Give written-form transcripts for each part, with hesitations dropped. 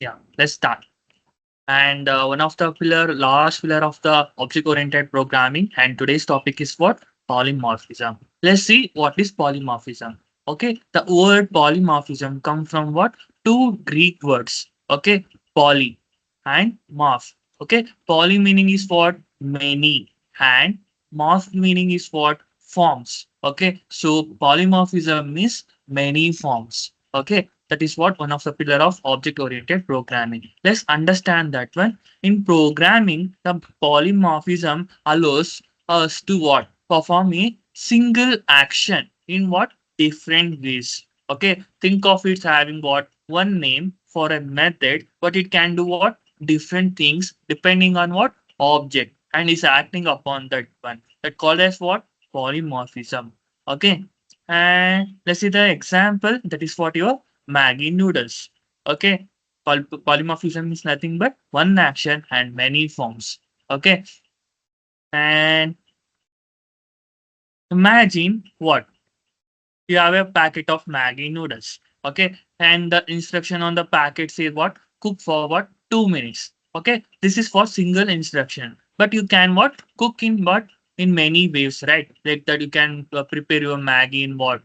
Yeah, let's start. And one of the last pillar of the object-oriented programming. And today's topic is what? Polymorphism. Let's see what is polymorphism. Okay, the word polymorphism comes from what? Two Greek words. Okay, poly and morph. Okay, poly meaning is what? Many, and morph meaning is what? Forms. Okay, so polymorphism means many forms. Okay, that is what one of the pillar of object-oriented programming. Let's understand that one. In programming, the polymorphism allows us to what? Perform a single action in what? Different ways. Okay, think of it having what? One name for a method, but it can do what? Different things depending on what? Object, and is acting upon that one. That called as what? Polymorphism. Okay, and let's see the example. That is what your Maggi noodles. Okay, polymorphism is nothing but one action and many forms. Okay, and imagine what? You have a packet of Maggi noodles. Okay, and the instruction on the packet says what? Cook for what? 2 minutes. Okay, this is for single instruction. But you can what? Cook in what? In many ways, right? Like that you can prepare your Maggi in what?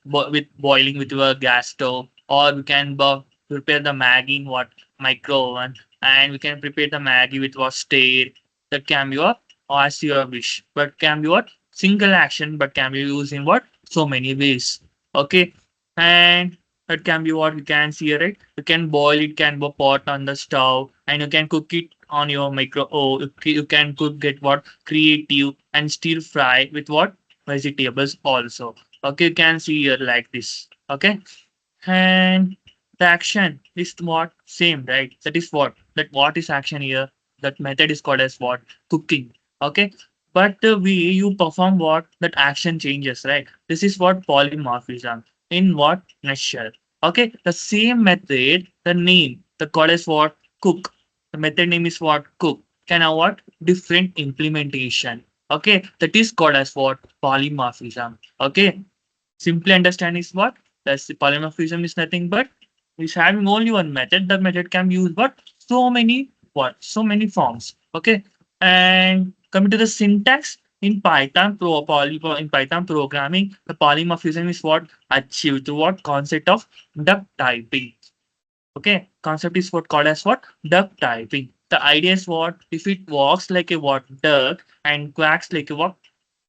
With boiling with your gas stove, or we can prepare the Maggi in what? Micro oven, and we can prepare the Maggi with what? Stir. That can be what? As your wish. But can be what? Single action, but can be used in what? So many ways. Okay, and that can be what we can see, right? You can boil it, can be pot on the stove, and you can cook it on your micro. Oh, you can cook get what? Creative and stir fry with what? Vegetables also. Okay, you can see here like this. Okay, and the action is what? Same, right? That is what? That what is action here? That method is called as what? Cooking. Okay. But the way you perform what? That action changes, right? This is what polymorphism. In what? Nutshell. Okay. The same method, the name, the called as what? Cook. The method name is what? Cook. Can have what? Different implementation. Okay. That is called as what? Polymorphism. Okay. Simply understand is what? That's the polymorphism is nothing but is having only one method. The method can be used but so many what? So many forms. Okay. And coming to the syntax in in Python programming, the polymorphism is what achieved through what concept of duck typing. Okay, concept is what called as what duck typing. The idea is what if it walks like a what duck and quacks like a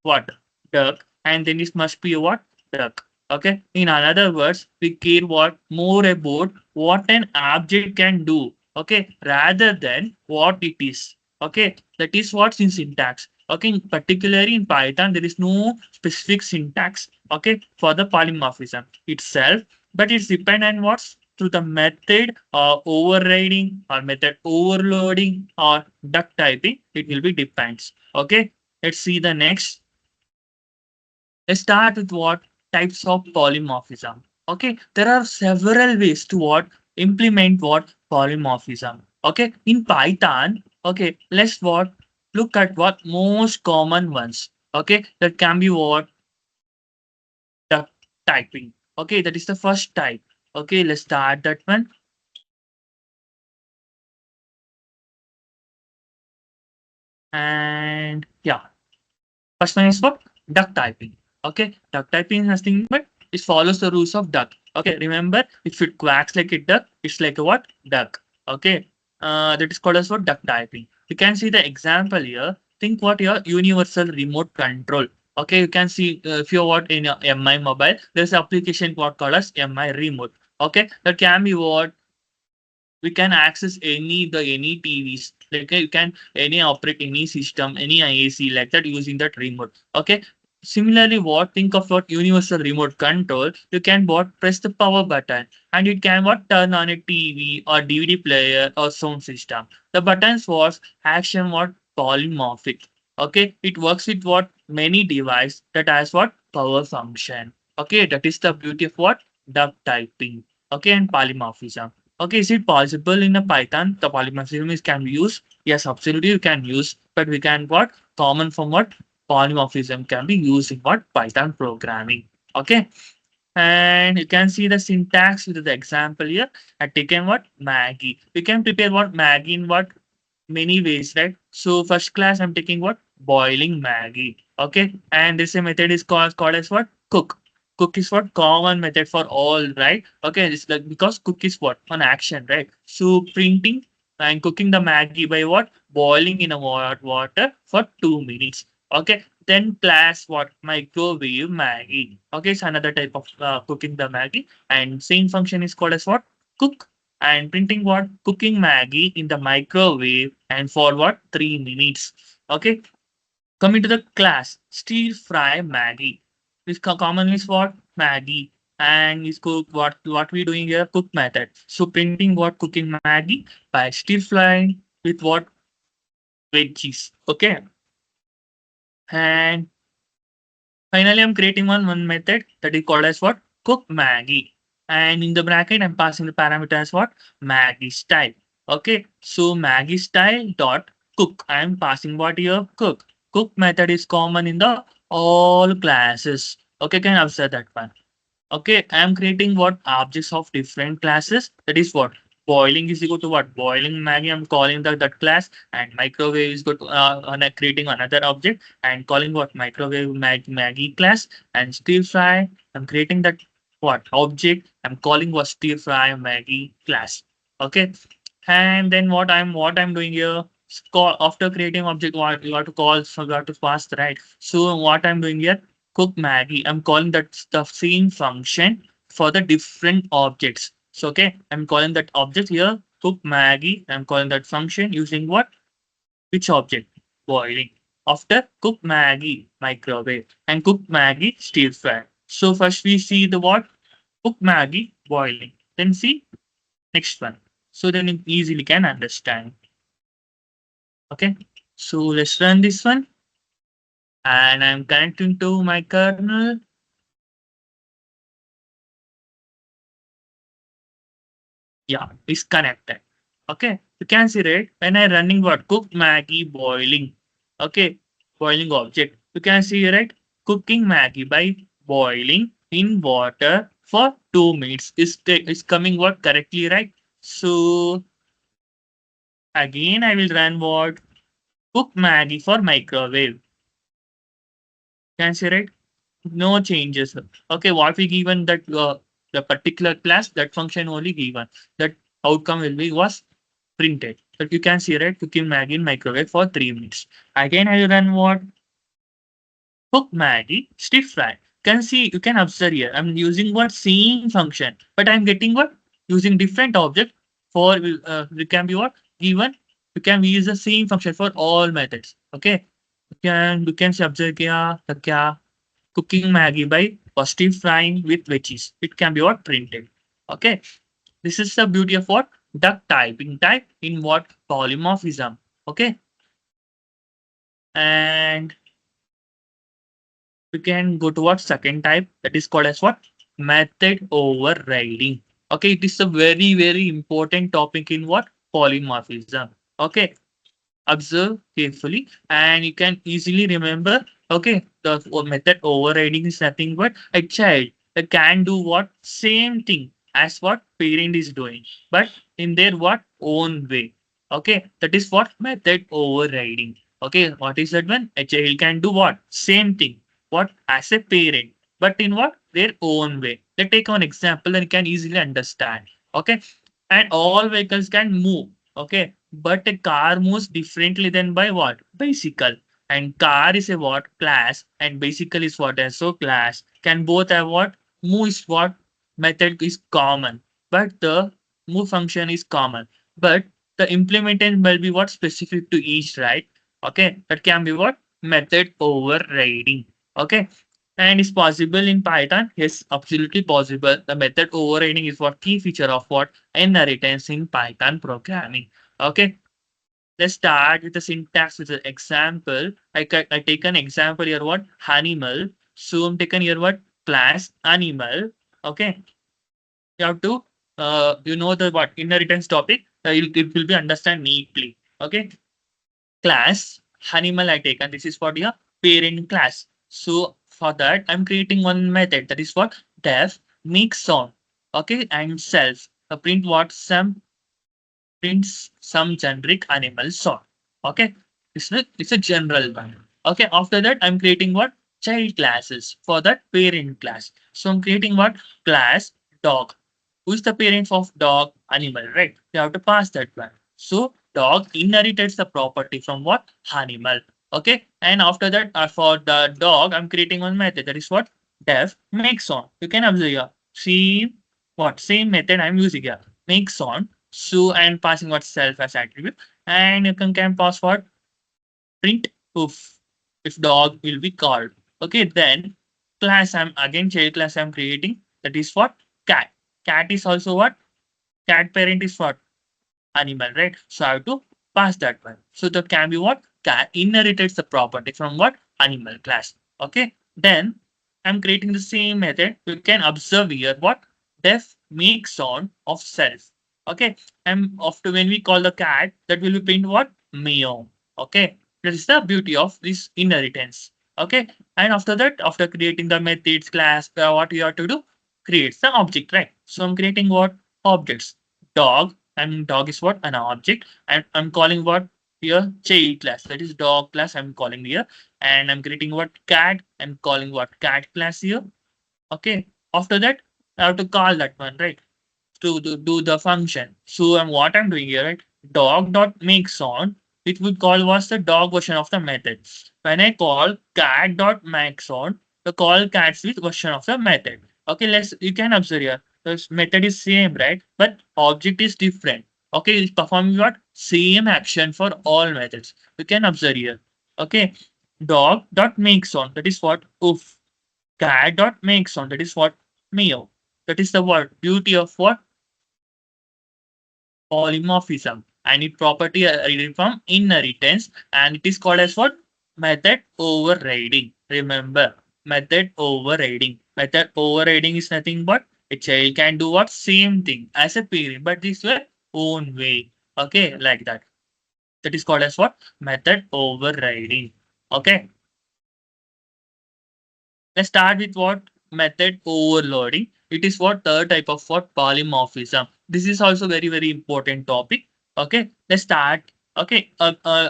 what duck, and then it must be a what duck. Okay, in other words, we care what more about what an object can do. Okay, rather than what it is. Okay, that is what's in syntax. Okay, particularly in Python, there is no specific syntax. Okay, for the polymorphism itself, but it's depend on what's through the method overriding or method overloading or duck typing. It will be depends. Okay, let's see the next. Let's start with what types of polymorphism. Okay, there are several ways to what implement what polymorphism. Okay, in Python. Okay, let's what look at what most common ones. Okay, that can be what duck typing. Okay, that is the first type. Okay, let's start that one. And yeah, first one is what? Duck typing. Okay, duck typing is nothing but it follows the rules of duck. Okay, remember if it quacks like a duck, it's like a what? Duck. Okay, that is called as what duck typing. You can see the example here. Think what your universal remote control. Okay, you can see if you're what in your MI mobile, there's an application what called as MI remote. Okay, that can be what we can access any TVs. Like you can any operate any system, any IAC like that using that remote. Okay. Similarly, what think of what universal remote control, you can what press the power button and it can what turn on a TV or DVD player or sound system. The buttons was action what polymorphic. Okay, it works with what many device that has what power function. Okay, that is the beauty of what duck typing. Okay, and polymorphism. Okay, is it possible in a Python the polymorphism is can be used? Yes, absolutely you can use, but we can what common from what polymorphism can be used in what Python programming. Okay, And you can see the syntax with the example here. I taken what Maggie. We can prepare what Maggie in what many ways, right? So first class, I'm taking what boiling Maggie. Okay, and this method is called as what cook. Cook is what common method for all, right? Okay, it's like because cook is what on action, right? So printing and cooking the Maggie by what boiling in a water for 2 minutes. Okay, then class what microwave Maggie. Okay, it's another type of cooking the Maggie, and same function is called as what cook and printing what cooking Maggie in the microwave and for what 3 minutes. Okay, coming to the class stir fry Maggie. This commonly is what Maggie and is cook what we doing here cook method. So printing what cooking Maggie by stir frying with what veggies. Okay, and finally, I'm creating one method that is called as what? Cook Maggie. And in the bracket, I'm passing the parameter as what? Maggie style. Okay. So Maggie style dot cook. I'm passing what here? Cook. Cook method is common in the all classes. Okay, can you observe that one? Okay, I am creating what objects of different classes. That is what boiling is equal to what boiling Maggie. I'm calling that class, and microwave is equal to creating another object and calling what microwave Maggie class and stir fry. I'm creating that what object. I'm calling what stir fry Maggie class. Okay, and then what I'm doing here. Call after creating object what you have to call so you have to pass the right. So what I'm doing here cook Maggie. I'm calling that the same function for the different objects. So okay, I'm calling that object here cook Maggie. I'm calling that function using what? Which object? Boiling. After cook Maggie microwave and cook Maggie stir fry. So first we see the what? Cook Maggie boiling. Then see next one. So then you easily can understand. Okay. So let's run this one. And I'm connecting to my kernel. Yeah, is connected. Okay, you can see right when I running what cook Maggie boiling. Okay, boiling object. You can see right cooking Maggie by boiling in water for 2 minutes. Is coming what correctly right? So again I will run what cook Maggie for microwave. Can see right? No changes. Okay, what we given that the particular class that function only given that outcome will be was printed. But you can see right cooking Maggi in microwave for 3 minutes. Again, I run what cook Maggi stir fry. Can see you can observe here. I'm using what same function, but I'm getting what using different object for it can be what given. You can use the same function for all methods. Okay, you can see observe kya cooking Maggi by positive frying with veggies. It can be what printed. Okay. This is the beauty of what duck typing type in what polymorphism. Okay. And we can go to what second type that is called as what method overriding. Okay. It is a very important topic in what polymorphism. Okay. Observe carefully and you can easily remember okay the method overriding is nothing but a child that can do what same thing as what parent is doing but in their what own way. Okay, that is what method overriding. Okay, what is that one? A child can do what same thing what as a parent but in what their own way. Let's take one example and you can easily understand. Okay, and all vehicles can move. Okay, but a car moves differently than by what? Bicycle. And car is a what? Class. And bicycle is what? So class. Can both have what? Move is what? Method is common. But the move function is common. But the implementation will be what? Specific to each, right? Okay. That can be what? Method overriding. Okay. And is possible in Python? Yes, absolutely possible. The method overriding is what key feature of what inheritance in Python programming. Okay, let's start with the syntax with the example. I take an example here what animal. So I'm taken here what class animal. Okay, you have to you know the what inheritance topic. It will be understand neatly. Okay, class animal I taken. This is for your parent class. So for that I'm creating one method that is what def makes sound. Okay, and self print what some prints some generic animal sort. Okay, it's a general one. Okay, after that, I'm creating what child classes for that parent class. So I'm creating what class dog. Who is the parent of dog animal, right? We have to pass that one. So dog inherits the property from what animal. Okay, and after that, for the dog, I'm creating one method that is what def makes on. You can observe here. See what same method I'm using here. Makes on so and passing what self as attribute, and you can pass what print if dog will be called. Okay, then class I'm again child class I'm creating that is what cat. Cat is also what cat parent is what animal, right? So I have to pass that one. So that can be what cat inherits the property from what animal class. Okay, then I'm creating the same method. You can observe here what def makes sound of self. Okay, and after when we call the cat, that will be print what meow. Okay, that is the beauty of this inheritance. Okay, and after that, after creating the methods class, what you have to do creates the object, right? So I'm creating what objects dog and dog is what an object and I'm calling what here child class that is dog class I'm calling here and I'm creating what cat I'm calling what cat class here. Okay, after that I have to call that one, right, to do the function. So what I'm doing here, right? Dog dot make sound, it would call was the dog version of the method. When I call cat dot make sound, the call cats with version of the method. Okay, let's you can observe here. This method is same, right? But object is different. Okay, it's performing what same action for all methods. You can observe here. Okay, dog dot make sound. That is what oof. Cat dot make sound. That is what meow. That is the word beauty of what polymorphism and its property are derived from inheritance and it is called as what method overriding. Remember method overriding is nothing but a child can do what same thing as a parent but this way own way. Okay, like that, that is called as what method overriding. Okay, let's start with what method overloading. It is what third type of what polymorphism. This is also very important topic. Okay, let's start. Okay,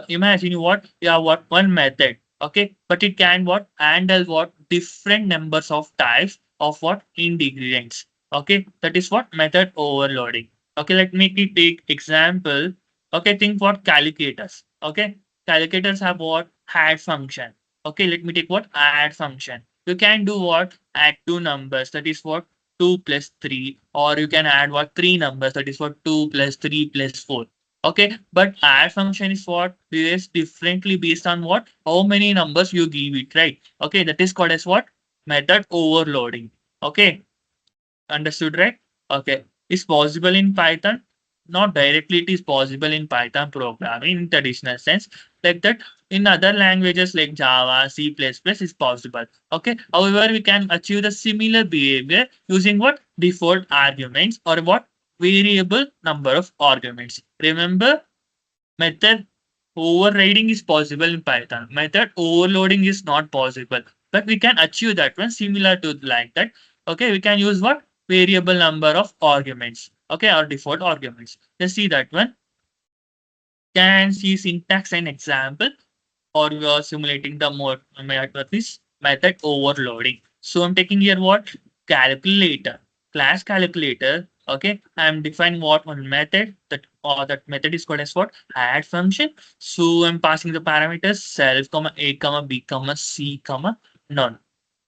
imagine what you have what one method. Okay, but it can what handle what different numbers of types of what ingredients. Okay, that is what method overloading. Okay, let me take example. Okay, think what calculators. Okay, calculators have what add function. Okay, let me take what add function. You can do what add two numbers, that is what 2 plus 3, or you can add what three numbers, that is what 2 plus 3 plus 4. Okay, but add function is what is differently based on what how many numbers you give it, right? Okay, that is called as what method overloading. Okay, understood, right? Okay. Is possible in Python? Not directly, it is possible in Python programming in traditional sense. Like that, in other languages like Java, C++ is possible. Okay. However, we can achieve the similar behavior using what default arguments or what variable number of arguments. Remember, method overriding is possible in Python. Method overloading is not possible. But we can achieve that one similar to like that. Okay, we can use what? Variable number of arguments. Okay, or default arguments. Let's see that one. Can see syntax and example or we are simulating the method overloading. So I'm taking here what calculator, class calculator. Okay, I'm defining what one method that or that method is called as what add function. So I'm passing the parameters self comma a comma b comma c comma none.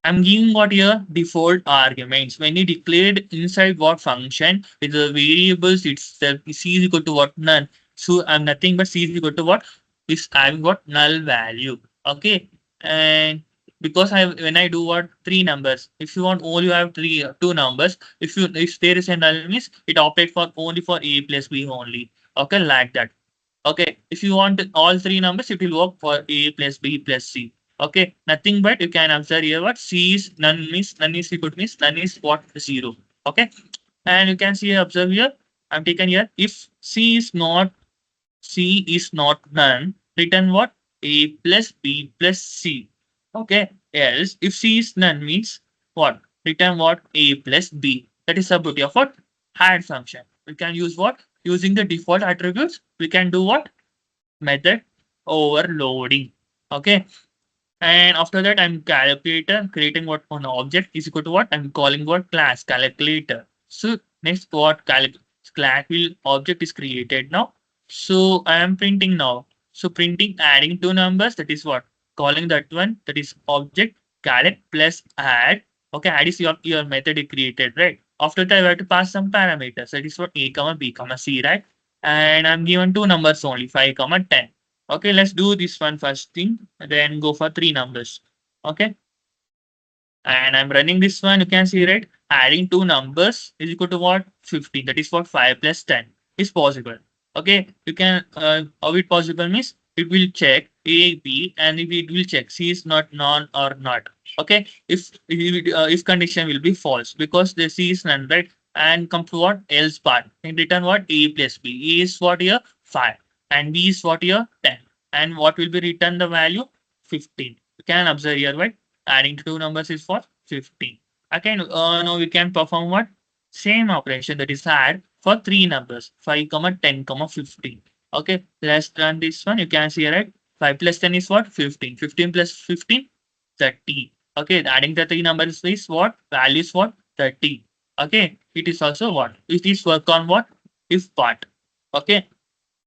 I'm giving what here default arguments. When you declared inside what function with the variables itself, c is equal to what none. So I'm nothing but c is equal to what is having what null value. Okay, and because I when I do what three numbers, if you want only have two numbers, if there is a null means it operates for only for a plus b only. Okay, like that. Okay, if you want all three numbers, it will work for a plus b plus c. Okay, nothing but you can observe here what c is none means none is equal to means none is what zero. Okay, and you can see observe here. I'm taken here if c is not none, return what a plus b plus c. Okay, else if c is none means what return what? A plus B. That is the beauty of what? Add function. We can use what? Using the default attributes, we can do what? Method overloading. Okay. And after that, I'm calculator creating what on object is equal to what? I'm calling what class calculator. So next what class will object is created now. So I am printing now. So printing adding two numbers, that is what? Calling that one, that is object calc plus add. Okay, add is your method you created, right? After that, I have to pass some parameters. That is what A comma B comma C, right? And I'm given two numbers only, 5 comma 10. Okay, let's do this one first thing, then go for three numbers. Okay, and I'm running this one. You can see, right? Adding two numbers is equal to what? 15. That is what 5 plus 10 is possible. Okay, you can, how it possible means it will check A, B, and if it will check C is not none or not. Okay, if condition will be false because the C is none, right? And come to what else part and return what? A plus B. A is what here? 5 and B is what here? 10. And what will be returned the value? 15. You can observe here, right? Adding two numbers is for 15. Again, now we can perform what? Same operation, that is add for three numbers, 5, comma 10, comma 15. Okay, let's run this one. You can see, right? 5 plus 10 is what? 15. 15 plus 15, 30. Okay, adding the three numbers is what? Value is what? 30. Okay, it is also what? It is work on what? If part. Okay,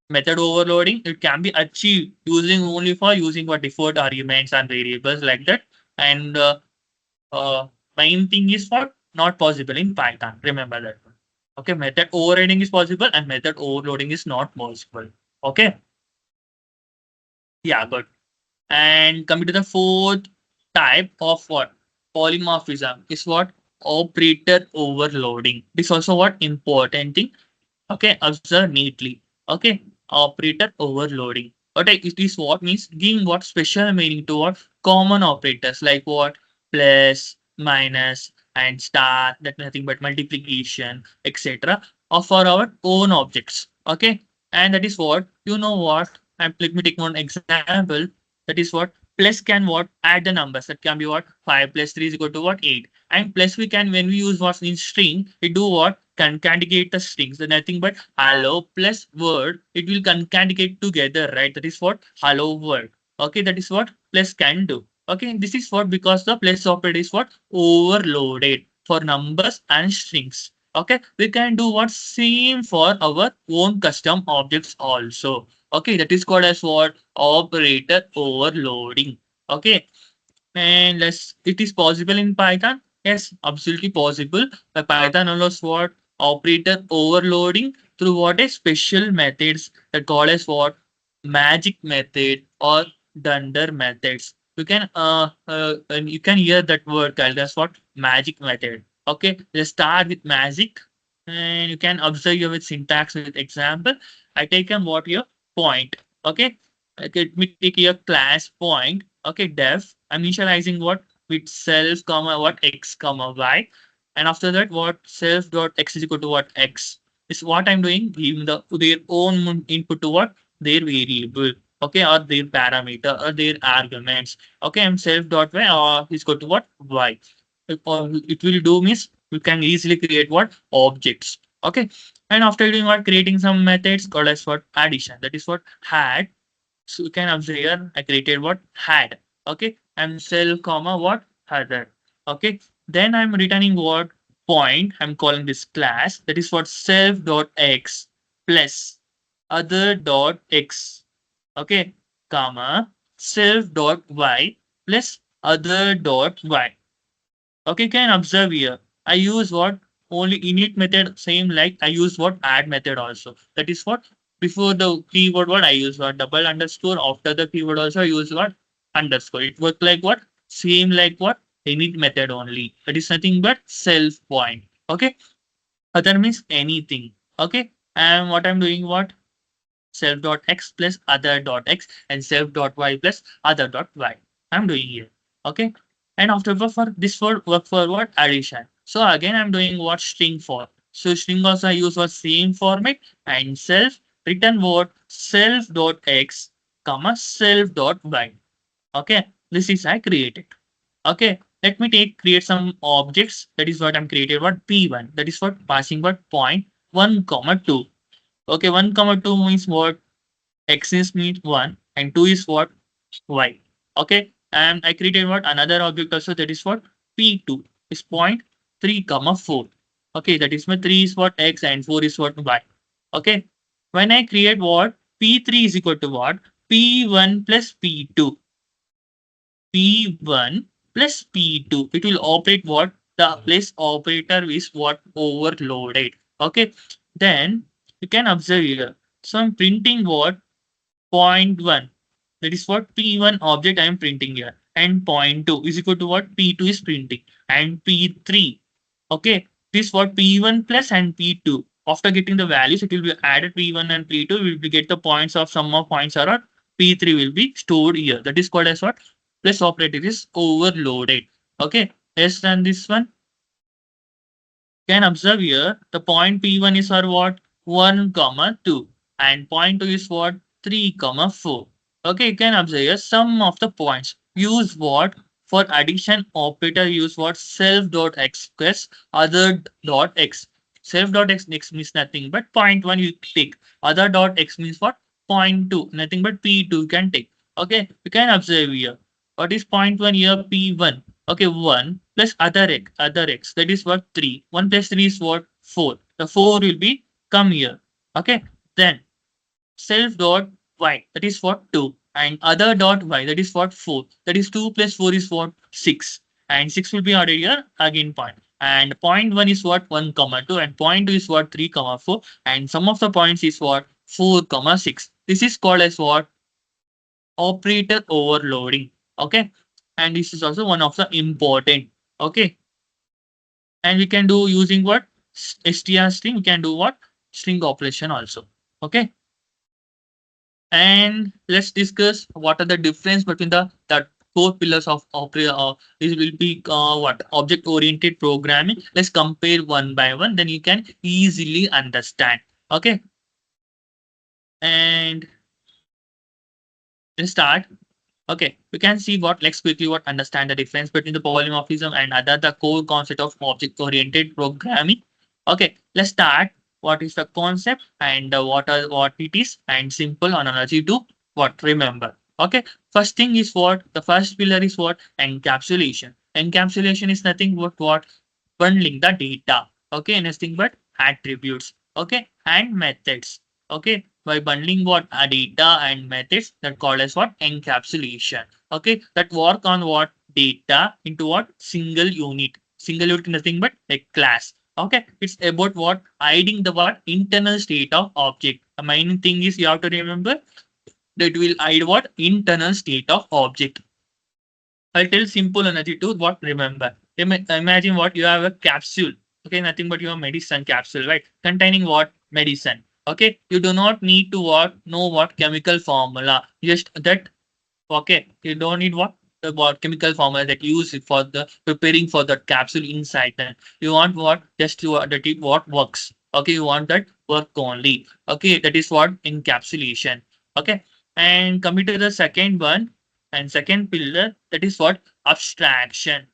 method overloading, it can be achieved using only for using what default arguments and variables like that. And uh, main thing is what not possible in Python. Remember that. Okay, method overriding is possible and method overloading is not possible. Okay, yeah, good. And coming to the fourth type of what polymorphism is what operator overloading. This is also what important thing. Okay, observe neatly. Okay, operator overloading. Okay, it is what means giving what special meaning to what common operators like what plus, minus, and star, that nothing but multiplication, etc. Of for our own objects. Okay, and that is what you know what. And let me take one example. That is what plus can what add the numbers. That can be what 5 plus 3 is equal to what 8. And plus we can when we use what in string, it do what concatenate the strings. Then nothing but hello plus word. It will concatenate together, right? That is what hello word. Okay, that is what plus can do. Okay, this is what because the plus operator is what overloaded for numbers and strings. Okay, we can do what same for our own custom objects also. Okay, that is called as what operator overloading. Okay, and let's it is possible in Python. Yes, absolutely possible. The Python allows what operator overloading through what a special methods that called as what magic method or dunder methods. And you can hear that word called as what magic method. Okay, let's start with magic, and you can observe your with syntax with example. I taken what your point. Okay, let me take your class point. Okay, def. I'm initializing what with self comma what x comma y, and after that what self dot x is equal to what x is what I'm doing, giving their own input to what their variable. Okay, or their parameter or their arguments. Okay, I'm self dot y or is equal to what y. Or it will do means we can easily create what objects. Okay, and after doing what creating some methods called as what addition. That is what had. So you can observe here, I created what had. Okay, and cell comma what other. Okay, then I'm returning what point. I'm calling this class. That is what self dot x plus other dot x. Okay, comma self dot y plus other dot y. Okay, can observe here. I use what only init method same like I use what add method also. That is what before the keyword what I use what double underscore after the keyword also I use what underscore. It work like what same like what init method only. That is nothing but self point. Okay, other means anything. Okay, and what I'm doing what self dot x plus other dot x and self dot y plus other dot y. I'm doing here. Okay. And after for this word work for what addition. So again I'm doing what string for. So string also I use what same format and self return word self dot x comma self dot y. Okay. This is I created. Okay. Let me create some objects. That is what I'm created what P1. That is what passing what point 1 comma 2. Okay, 1 comma 2 means what? X is means 1 and 2 is what? Y. Okay, and I created what another object also, that is what P2 is point 3 comma 4. Okay, that is my 3 is what X and 4 is what Y. Okay, when I create what P3 is equal to what P1 plus P2. P1 plus P2. It will operate what? The place operator is what overloaded. Okay. Then you can observe here. So I'm printing what? Point 1. That is what P1 object I am printing here. And point 2 is equal to what P2 is printing. And P3. Okay. This what P1 plus and P2. After getting the values, it will be added P1 and P2. We will get the points of sum of points are P3 will be stored here. That is called as what? Plus operator is overloaded. Okay. Let's run this one. Can observe here the point P1 is our what 1 comma 2 and point 2 is what 3 comma 4. Okay, you can observe here sum of the points. Use what for addition operator, use what self dot x plus other dot x. Self dot x means nothing but point 1 you take. Other dot x means what point 2 nothing but P2 you can take. Okay, you can observe here. What is point 1 here? P1. Okay, 1 plus other x. That is what 3. 1 plus 3 is what 4. The 4 will be come here. Okay, then self dot y. That is what 2. And other dot y. That is what 4. That is 2 plus 4 is what 6. And 6 will be added here again point. And point 1 is what 1 comma 2. And point 2 is what 3 comma 4. And sum of the points is what 4 comma 6. This is called as what operator overloading. Okay, and this is also one of the important. Okay, and we can do using what str string. We can do what string operation also. Okay, and let's discuss what are the difference between the four pillars of opera. This will be what object oriented programming. Let's compare one by one, then you can easily understand. Okay, and let's start. Okay, we can see what let's quickly what understand the difference between the polymorphism and other the core concept of object-oriented programming. Okay, let's start. What is the concept and what it is and simple analogy to what remember. Okay, first thing is what the first pillar is what encapsulation. Encapsulation is nothing but what bundling the data. Okay, nothing but attributes. Okay, and methods. Okay, by bundling what data and methods that called as what encapsulation. Okay, that work on what data into what single unit nothing but a class. Okay, it's about what hiding the what internal state of object. The main thing is you have to remember that will hide what internal state of object. I'll tell simple energy to what remember. Imagine what you have a capsule. Okay, nothing but your medicine capsule, right? Containing what medicine. Okay, you do not need to what know what chemical formula. Just that. Okay, you don't need what chemical formula that you use for the preparing for the capsule inside. Then you want what just to that it what works. Okay, you want that work only. Okay, that is what encapsulation. Okay, and coming to the second one and second pillar, that is what abstraction.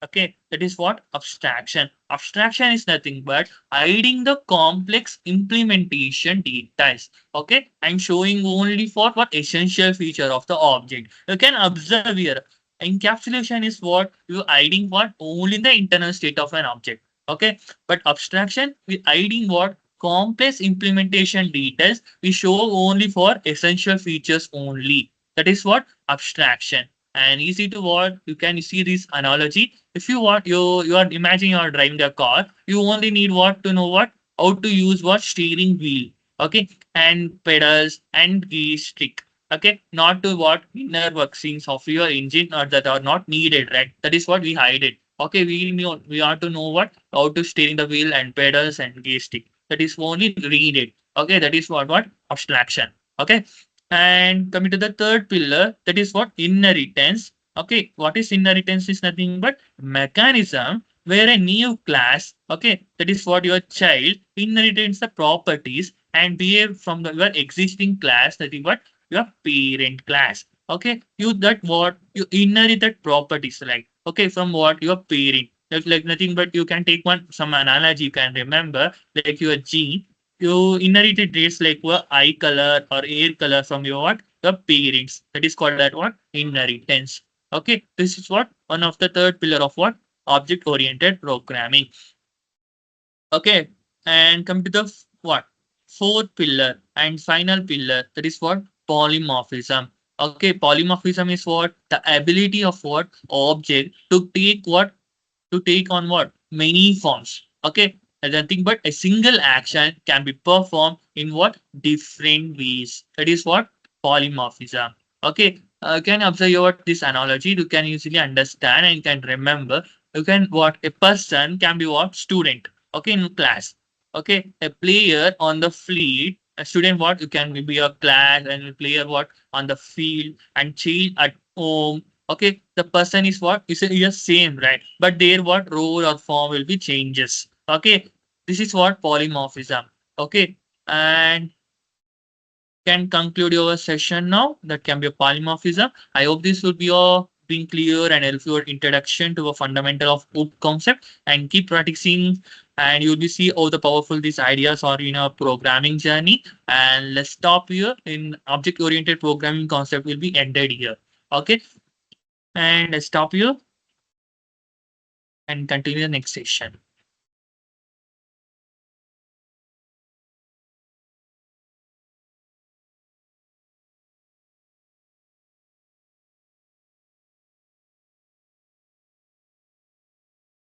Okay, that is what abstraction. Abstraction is nothing but hiding the complex implementation details. Okay, I'm showing only for what essential feature of the object. You can observe here. Encapsulation is what you hiding what only the internal state of an object. Okay, but abstraction we hiding what complex implementation details. We show only for essential features only. That is what abstraction. And easy to what you can see this analogy. If you want you are imagining you are driving a car, you only need what to know what how to use what steering wheel. Okay, and pedals and gear stick. Okay, not to what inner workings of your engine or that are not needed, right? That is what we hide it. Okay, we are to know what how to steering the wheel and pedals and gear stick. That is only read it. Okay, that is what abstraction. Okay, and coming to the third pillar, that is what inheritance. Okay, what is inheritance is nothing but mechanism where a new class, okay, that is what your child inherits the properties and behave from your existing class, that is what your parent class. Okay, you that what you inherit that properties like Okay, from what your parent. Like nothing but you can take one some analogy you can remember, like your gene. You inherited traits like your eye color or hair color from your what? Your parents. That is called that what? Inheritance. Okay, this is what one of the third pillar of what? Object oriented programming. Okay, and come to the what? Fourth pillar and final pillar. That is what? Polymorphism. Okay, polymorphism is what? The ability of what? Object to take what? To take on what? Many forms. Okay, and nothing but a single action can be performed in what? Different ways. That is what? Polymorphism. Okay, you can observe what this analogy. You can easily understand and can remember. You can what? A person can be what? Student. Okay, in class. Okay, a player on the field. A student what? You can be a class and a player what? On the field and child at home. Okay, the person is what is same, right? But their what role or form will be changes. Okay, this is what polymorphism. Okay, and can conclude your session now. That can be a polymorphism. I hope this would be a being clear and helpful introduction to a fundamental of OOP concept, and keep practicing, and you'll be see how the powerful these ideas are in a programming journey. And let's stop here in object oriented programming concept will be ended here. Okay, and let's stop here and continue the next session.